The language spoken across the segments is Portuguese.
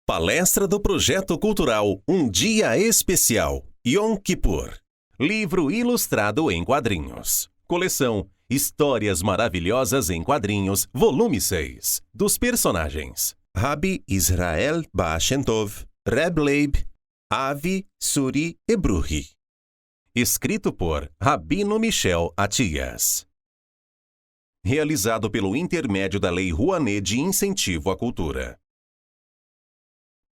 Palestra do Projeto Cultural Um Dia Especial, Yom Kippur. Livro ilustrado em quadrinhos. Coleção Histórias Maravilhosas em Quadrinhos, volume 6. Dos personagens Rabbi Israel Baal Shem Tov, Reb Leib, Avi, Suri e Bruhi. Escrito por Rabino Michel Atias. Realizado pelo intermédio da Lei Rouanet de Incentivo à Cultura.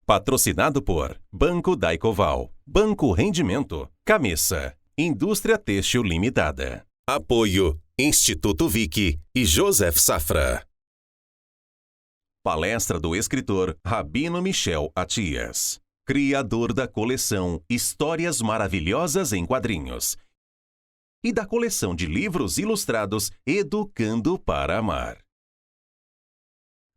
Patrocinado por Banco Daicoval, Banco Rendimento, Camessa, Indústria Têxtil Limitada. Apoio Instituto Vicky e Joseph Safra. Palestra do escritor Rabino Michel Atias, criador da coleção Histórias Maravilhosas em Quadrinhos e da coleção de livros ilustrados Educando para Amar.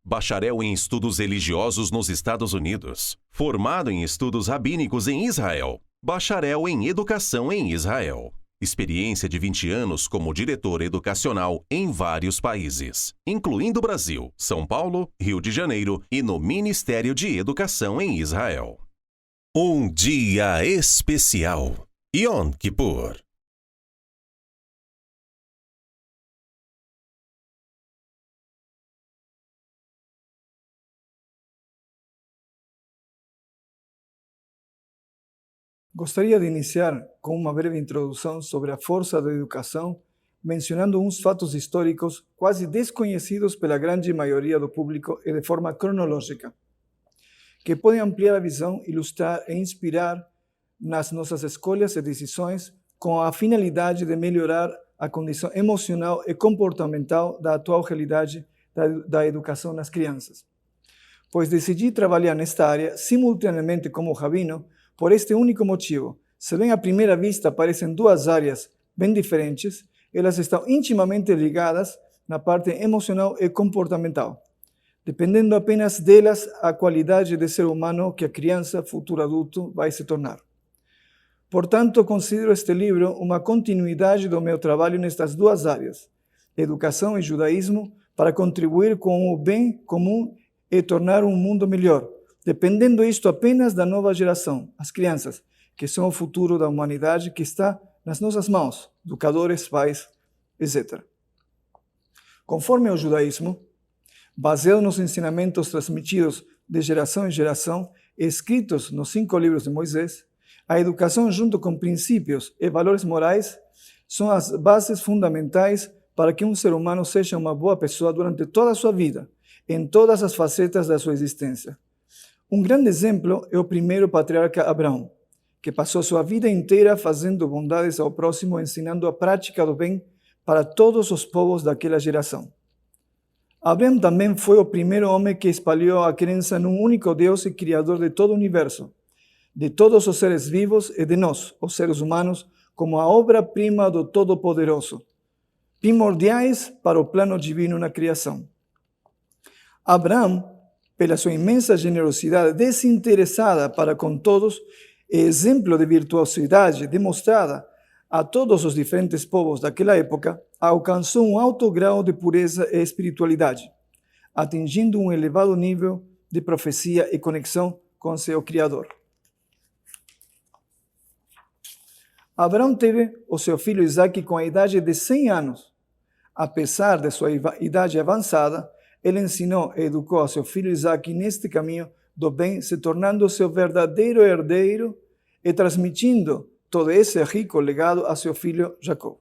Bacharel em Estudos Religiosos nos Estados Unidos. Formado em Estudos Rabínicos em Israel. Bacharel em Educação em Israel. Experiência de 20 anos como diretor educacional em vários países, incluindo Brasil, São Paulo, Rio de Janeiro e no Ministério de Educação em Israel. Um dia especial. Yom Kippur. Gostaria de iniciar com uma breve introdução sobre a força da educação, mencionando uns fatos históricos quase desconhecidos pela grande maioria do público e de forma cronológica, que podem ampliar a visão, ilustrar e inspirar nas nossas escolhas e decisões com a finalidade de melhorar a condição emocional e comportamental da atual realidade da educação nas crianças. Pois decidi trabalhar nesta área simultaneamente como rabino. Por este único motivo, se bem à primeira vista parecem duas áreas bem diferentes, elas estão intimamente ligadas na parte emocional e comportamental, dependendo apenas delas a qualidade de ser humano que a criança, futuro adulto, vai se tornar. Portanto, considero este livro uma continuidade do meu trabalho nestas duas áreas, educação e judaísmo, para contribuir com o bem comum e tornar um mundo melhor, dependendo isto apenas da nova geração, as crianças, que são o futuro da humanidade que está nas nossas mãos, educadores, pais, etc. Conforme o judaísmo, baseado nos ensinamentos transmitidos de geração em geração, escritos nos 5 livros de Moisés, a educação junto com princípios e valores morais são as bases fundamentais para que um ser humano seja uma boa pessoa durante toda a sua vida, em todas as facetas da sua existência. Um grande exemplo é o primeiro patriarca Abraão, que passou sua vida inteira fazendo bondades ao próximo, ensinando a prática do bem para todos os povos daquela geração. Abraão também foi o primeiro homem que espalhou a crença num único Deus e Criador de todo o universo, de todos os seres vivos e de nós, os seres humanos, como a obra-prima do Todo-Poderoso, primordiais para o plano divino na criação. Abraão, pela sua imensa generosidade desinteressada para com todos, e exemplo de virtuosidade demonstrada a todos os diferentes povos daquela época, alcançou um alto grau de pureza e espiritualidade, atingindo um elevado nível de profecia e conexão com seu Criador. Abraão teve o seu filho Isaque com a idade de 100 anos. Apesar de sua idade avançada, ele ensinou e educou a seu filho Isaque neste caminho do bem, se tornando seu verdadeiro herdeiro e transmitindo todo esse rico legado a seu filho Jacó.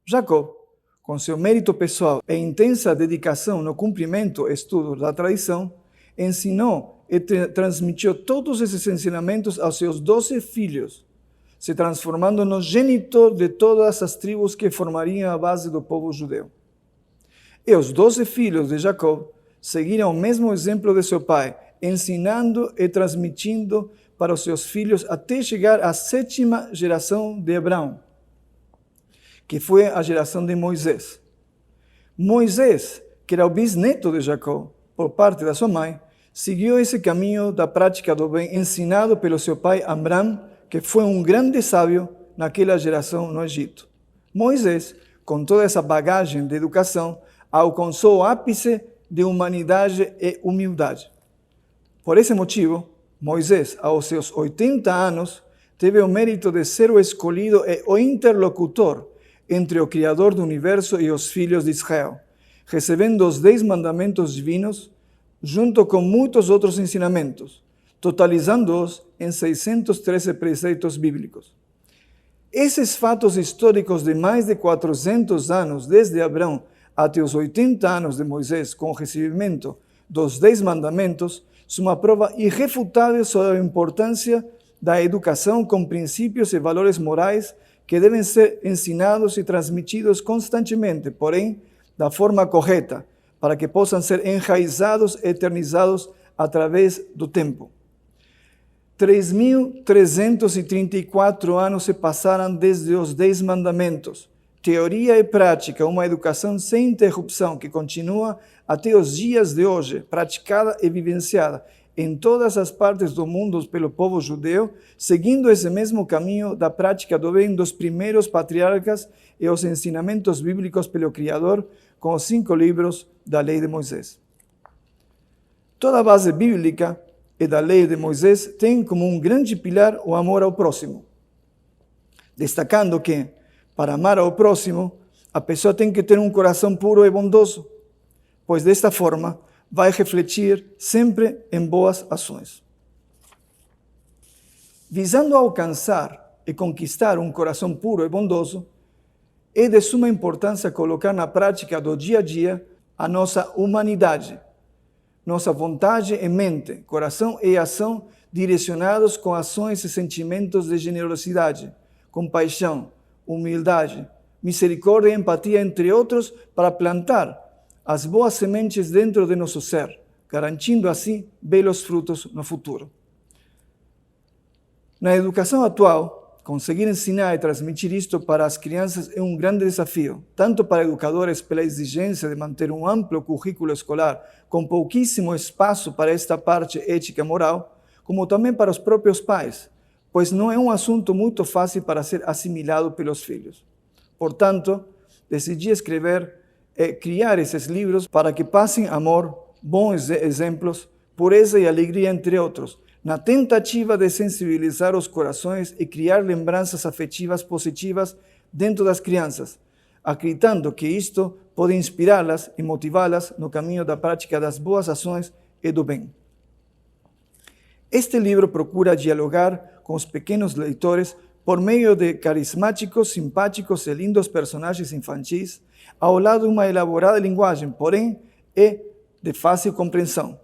Jacó, com seu mérito pessoal e intensa dedicação no cumprimento e estudo da tradição, ensinou e transmitiu todos esses ensinamentos aos seus 12 filhos, se transformando no genitor de todas as tribos que formariam a base do povo judeu. E os 12 filhos de Jacó seguiram o mesmo exemplo de seu pai, ensinando e transmitindo para os seus filhos até chegar à 7ª geração de Abraão, que foi a geração de Moisés. Moisés, que era o bisneto de Jacó, por parte da sua mãe, seguiu esse caminho da prática do bem ensinado pelo seu pai Abrão, que foi um grande sábio naquela geração no Egito. Moisés, com toda essa bagagem de educação, alcançou o ápice de humanidade e humildade. Por esse motivo, Moisés, aos seus 80 anos, teve o mérito de ser o escolhido e o interlocutor entre o Criador do Universo e os filhos de Israel, recebendo os 10 mandamentos divinos, junto com muitos outros ensinamentos, totalizando-os em 613 preceitos bíblicos. Esses fatos históricos de mais de 400 anos, desde Abraão até os 80 anos de Moisés, com o recebimento dos 10 mandamentos, são uma prova irrefutável sobre a importância da educação com princípios e valores morais que devem ser ensinados e transmitidos constantemente, porém, da forma correta, para que possam ser enraizados e eternizados através do tempo. 3.334 anos se passaram desde os 10 mandamentos, teoria e prática, uma educação sem interrupção que continua até os dias de hoje, praticada e vivenciada em todas as partes do mundo pelo povo judeu, seguindo esse mesmo caminho da prática do bem dos primeiros patriarcas e os ensinamentos bíblicos pelo Criador, com os 5 livros da Lei de Moisés. Toda a base bíblica e da Lei de Moisés tem como um grande pilar o amor ao próximo, destacando que, para amar ao próximo, a pessoa tem que ter um coração puro e bondoso, pois desta forma vai refletir sempre em boas ações. Visando alcançar e conquistar um coração puro e bondoso, é de suma importância colocar na prática do dia a dia a nossa humanidade, nossa vontade e mente, coração e ação direcionados com ações e sentimentos de generosidade, compaixão, humildade, misericórdia e empatia, entre outros, para plantar as boas sementes dentro de nosso ser, garantindo assim belos frutos no futuro. Na educação atual, conseguir ensinar e transmitir isto para as crianças é um grande desafio, tanto para educadores pela exigência de manter um amplo currículo escolar com pouquíssimo espaço para esta parte ética e moral, como também para os próprios pais, pois não é um assunto muito fácil para ser assimilado pelos filhos. Portanto, decidi escrever e criar esses livros para que passem amor, bons exemplos, pureza e alegria, entre outros, na tentativa de sensibilizar os corações e criar lembranças afetivas positivas dentro das crianças, acreditando que isto pode inspirá-las e motivá-las no caminho da prática das boas ações e do bem. Este livro procura dialogar com os pequenos leitores por meio de carismáticos, simpáticos e lindos personagens infantis, ao lado de uma elaborada linguagem, porém é de fácil compreensão.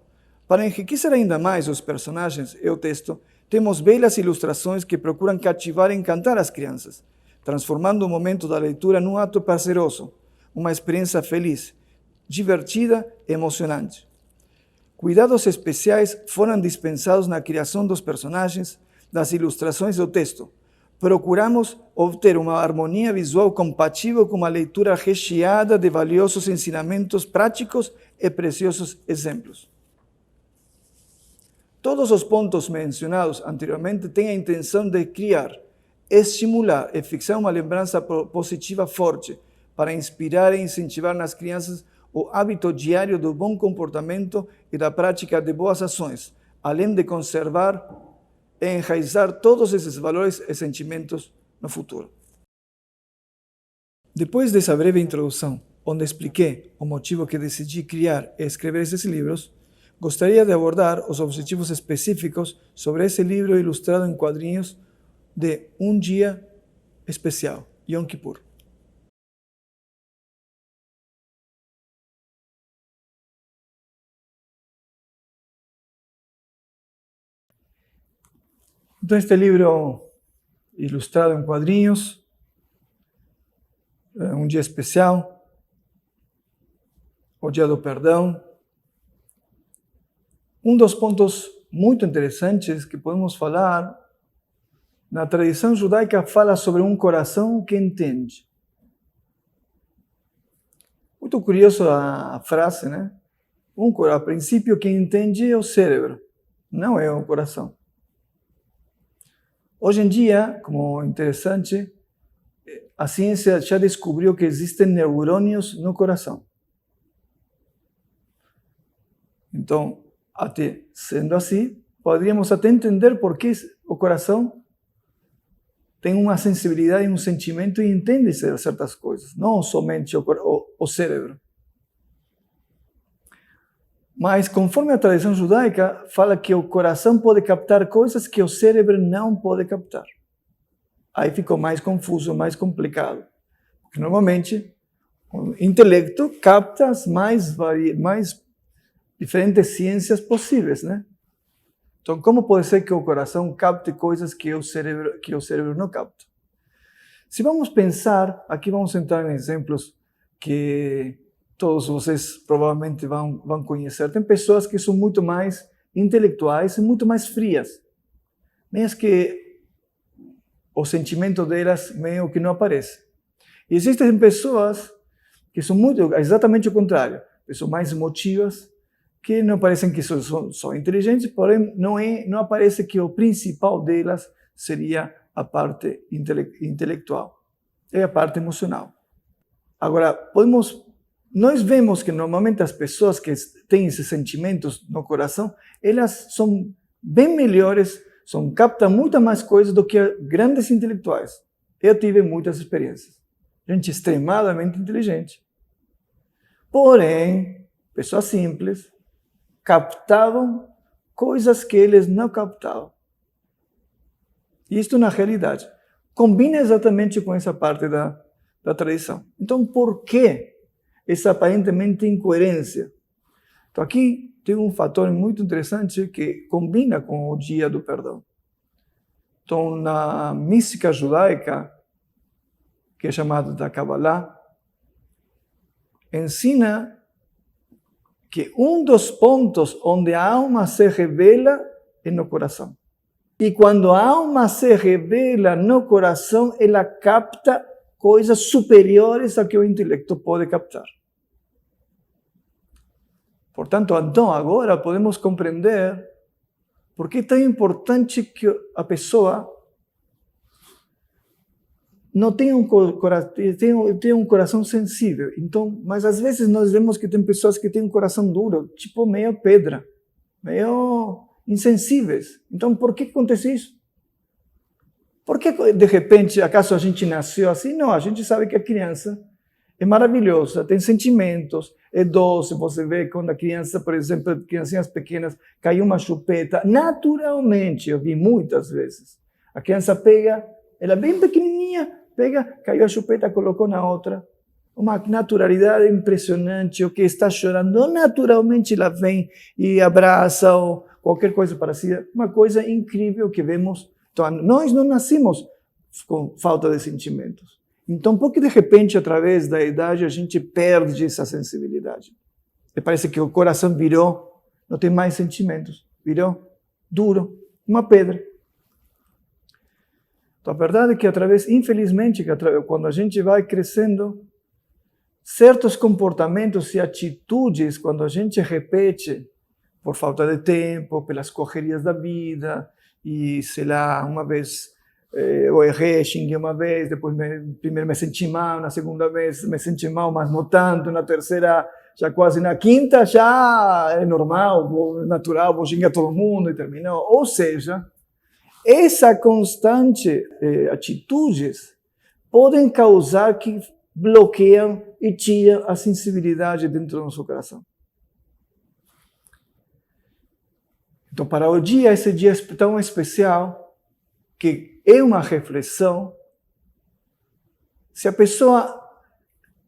Para enriquecer ainda mais os personagens e o texto, temos belas ilustrações que procuram cativar e encantar as crianças, transformando o momento da leitura num ato prazeroso, uma experiência feliz, divertida e emocionante. Cuidados especiais foram dispensados na criação dos personagens, das ilustrações do texto. Procuramos obter uma harmonia visual compatível com uma leitura recheada de valiosos ensinamentos práticos e preciosos exemplos. Todos os pontos mencionados anteriormente têm a intenção de criar, estimular e fixar uma lembrança positiva forte para inspirar e incentivar nas crianças o hábito diário do bom comportamento e da prática de boas ações, além de conservar e enraizar todos esses valores e sentimentos no futuro. Depois dessa breve introdução, onde expliquei o motivo que decidi criar e escrever esses livros, gostaria de abordar os objetivos específicos sobre esse livro ilustrado em quadrinhos de Um Dia Especial, Yom Kippur. Então, este livro ilustrado em quadrinhos, Um Dia Especial, O Dia do Perdão. Um dos pontos muito interessantes que podemos falar, na tradição judaica fala sobre um coração que entende. Muito curioso a frase, né? A princípio, quem entende é o cérebro, não é o coração. Hoje em dia, como interessante, a ciência já descobriu que existem neurônios no coração. Então, Até sendo assim, poderíamos até entender por que o coração tem uma sensibilidade e um sentimento e entende certas coisas, não somente o cérebro. Mas, conforme a tradição judaica, fala que o coração pode captar coisas que o cérebro não pode captar. Aí ficou mais confuso, mais complicado. Porque, normalmente, o intelecto capta as mais diferentes ciências possíveis, né? Então, como pode ser que o coração capte coisas que o cérebro não capta? Se vamos pensar, aqui vamos entrar em exemplos que todos vocês provavelmente vão conhecer. Tem pessoas que são muito mais intelectuais e muito mais frias. Mesmo que o sentimento delas meio que não aparece. E existem pessoas que são exatamente o contrário. Pessoas mais emotivas, que não parecem que são inteligentes, porém não aparece que o principal delas seria a parte intelectual, é a parte emocional. Agora, nós vemos que normalmente as pessoas que têm esses sentimentos no coração, elas são bem melhores, captam muita mais coisas do que grandes intelectuais. Eu tive muitas experiências. Gente extremadamente inteligente. Porém, pessoas simples, captavam coisas que eles não captavam. E isto, na realidade, combina exatamente com essa parte da tradição. Então, por que essa aparentemente incoerência? Então, aqui tem um fator muito interessante que combina com o dia do perdão. Então, na mística judaica, que é chamada da Kabbalah, ensina que um dos pontos onde a alma se revela é no coração. E quando a alma se revela no coração, ela capta coisas superiores a que o intelecto pode captar. Portanto, então agora podemos compreender por que é tão importante que a pessoa não tenha um coração sensível. Então, mas às vezes nós vemos que tem pessoas que têm um coração duro, tipo meio pedra, meio insensíveis. Então, por que acontece isso? Por que, de repente, acaso a gente nasceu assim? Não, a gente sabe que a criança é maravilhosa, tem sentimentos, é doce. Você vê quando a criança, por exemplo, criancinhas pequenas, caiu uma chupeta, naturalmente, eu vi muitas vezes. A criança pega, ela é bem pequenininha, caiu a chupeta, colocou na outra. Uma naturalidade impressionante. O que está chorando, naturalmente ela vem e abraça ou qualquer coisa parecida. Uma coisa incrível que vemos. Então, nós não nascemos com falta de sentimentos. Então, por que de repente, através da idade, a gente perde essa sensibilidade? E parece que o coração virou, não tem mais sentimentos. Virou duro, uma pedra. Então, a verdade é que infelizmente, quando a gente vai crescendo, certos comportamentos e atitudes, quando a gente repete, por falta de tempo, pelas correrias da vida, e sei lá, uma vez eu errei, xinguei uma vez, depois primeiro me senti mal, na segunda vez me senti mal, mas não tanto, na terceira, já quase na quinta, já é normal, natural, vou xingar todo mundo e terminou. Ou seja, essa constante atitudes podem causar que bloqueiam e tiram a sensibilidade dentro do nosso coração. Então, para o dia, esse dia é tão especial, que é uma reflexão. Se a pessoa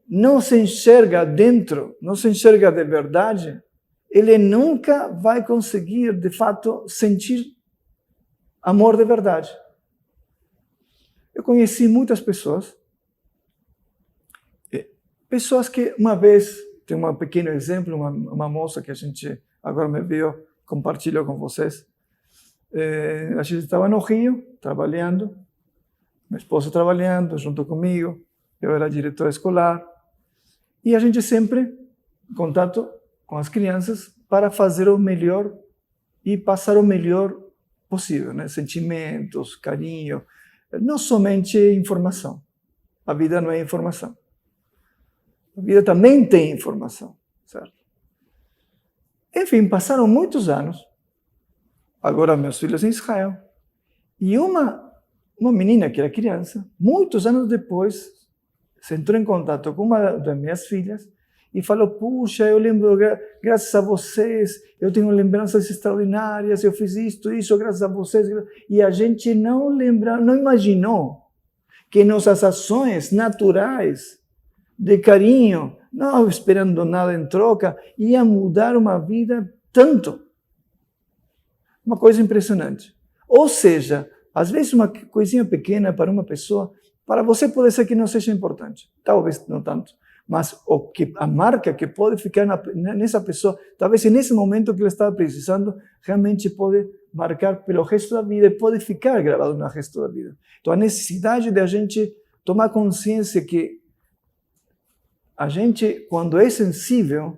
não se enxerga dentro, não se enxerga de verdade, ele nunca vai conseguir, de fato, sentir amor de verdade. Eu conheci muitas pessoas que uma vez, tem um pequeno exemplo, uma moça que a gente agora me veio, compartilho com vocês. A gente estava no Rio, trabalhando, minha esposa trabalhando junto comigo, eu era diretor escolar, e a gente sempre em contato com as crianças para fazer o melhor e passar o melhor possível, né? Sentimentos, carinho, não somente informação. A vida não é informação. A vida também tem informação, certo? Enfim, passaram muitos anos. Agora meus filhos em Israel. E uma menina que era criança, muitos anos depois, se entrou em contato com uma das minhas filhas e falou, puxa, eu lembro, graças a vocês, eu tenho lembranças extraordinárias, eu fiz isso, graças a vocês. E a gente não imaginou que nossas ações naturais de carinho, não esperando nada em troca, ia mudar uma vida tanto. Uma coisa impressionante. Ou seja, às vezes uma coisinha pequena para uma pessoa, para você pode ser que não seja importante, talvez não tanto, mas a marca que pode ficar nessa pessoa, talvez nesse momento que ela estava precisando, realmente pode marcar pelo resto da vida e pode ficar gravado no resto da vida. Então a necessidade de a gente tomar consciência que a gente, quando é sensível,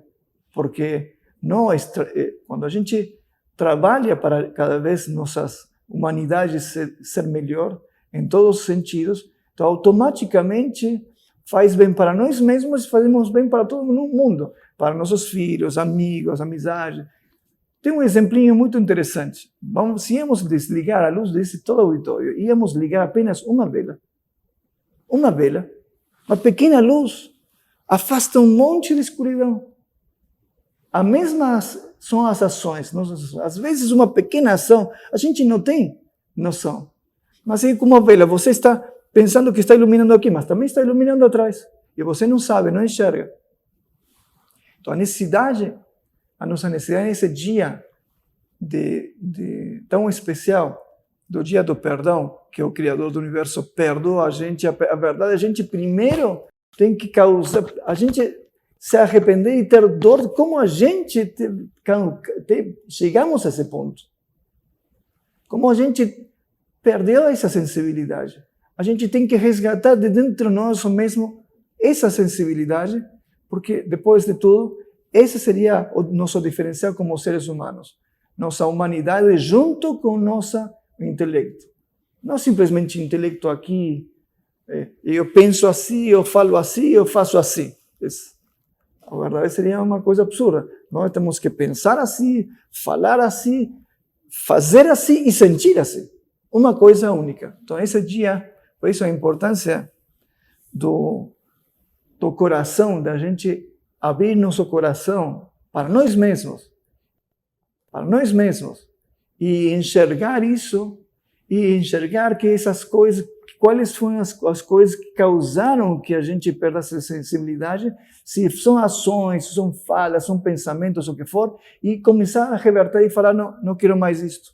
porque quando a gente trabalha para cada vez nossas humanidades ser melhor em todos os sentidos, então automaticamente faz bem para nós mesmos e fazemos bem para todo mundo, para nossos filhos, amigos, amizade. Tem um exemplinho muito interessante. Se íamos desligar a luz desse todo auditório, íamos ligar apenas uma vela. Uma vela, uma pequena luz, afasta um monte de escuridão. A mesma são as ações. Às vezes uma pequena ação, a gente não tem noção. Mas aí como a vela, você está pensando que está iluminando aqui, mas também está iluminando atrás. E você não sabe, não enxerga. Então a nossa necessidade nesse dia tão especial, do dia do perdão, que o Criador do Universo perdoa a gente. A verdade, a gente primeiro tem que causar, a gente se arrepender e ter dor, como a gente chegamos a esse ponto. Como a gente perdeu essa sensibilidade. A gente tem que resgatar de dentro de nós mesmo essa sensibilidade, porque depois de tudo, esse seria o nosso diferencial como seres humanos. Nossa humanidade junto com nosso intelecto. Não simplesmente intelecto aqui, eu penso assim, eu falo assim, eu faço assim. A verdade seria uma coisa absurda. Nós temos que pensar assim, falar assim, fazer assim e sentir assim. Uma coisa única. Então esse dia, por isso a importância do coração, da gente abrir nosso coração para nós mesmos. Para nós mesmos. E enxergar isso, e enxergar que essas coisas, quais foram as coisas que causaram que a gente perda essa sensibilidade, se são ações, se são falas, são pensamentos, o que for, e começar a reverter e falar, não quero mais isto.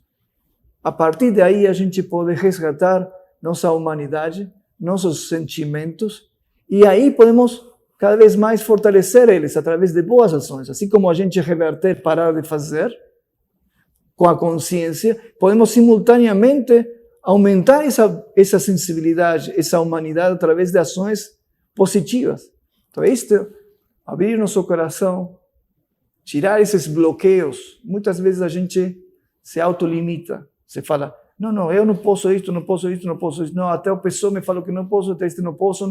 A partir daí a gente pode resgatar nossa humanidade, nossos sentimentos, e aí podemos cada vez mais fortalecer eles através de boas ações. Assim como a gente reverter, parar de fazer, com a consciência, podemos simultaneamente aumentar essa sensibilidade, essa humanidade através de ações positivas. Então, abrir nosso coração, tirar esses bloqueios. Muitas vezes a gente se autolimita. Você fala, não, eu não posso isso, não posso isso, não posso isso. Não, até a pessoa me falou que não posso, até não posso.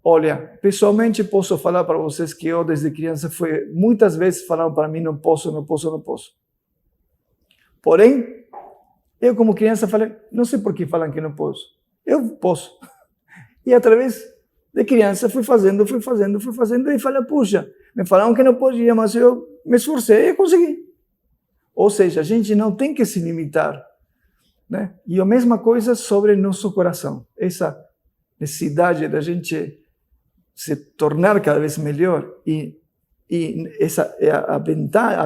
Olha, pessoalmente posso falar para vocês que eu, desde criança, muitas vezes falaram para mim, não posso. Porém, eu como criança falei, não sei por que falam que não posso. Eu posso. E através de criança fui fazendo e falei, puxa, me falaram que não podia, mas eu me esforcei e consegui. Ou seja, a gente não tem que se limitar, né? E a mesma coisa sobre nosso coração. Essa necessidade da gente se tornar cada vez melhor e essa é a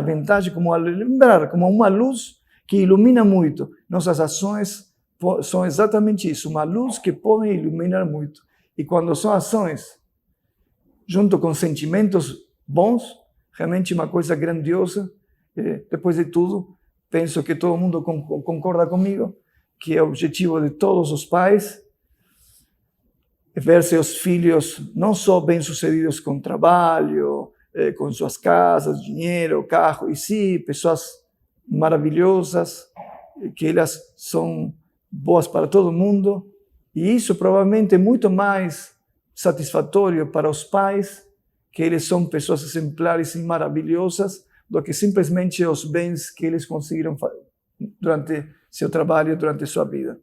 vantagem como lembrar, como uma luz que ilumina muito. Nossas ações são exatamente isso, uma luz que pode iluminar muito. E quando são ações, junto com sentimentos bons, realmente uma coisa grandiosa. Depois de tudo, penso que todo mundo concorda comigo, que é o objetivo de todos os pais, ver seus filhos não só bem-sucedidos com trabalho, com suas casas, dinheiro, carro, e sim, pessoas maravilhosas, que elas são boas para todo mundo, e isso provavelmente é muito mais satisfatório para os pais, que eles são pessoas exemplares e maravilhosas, do que simplesmente os bens que eles conseguiram durante seu trabalho, durante sua vida.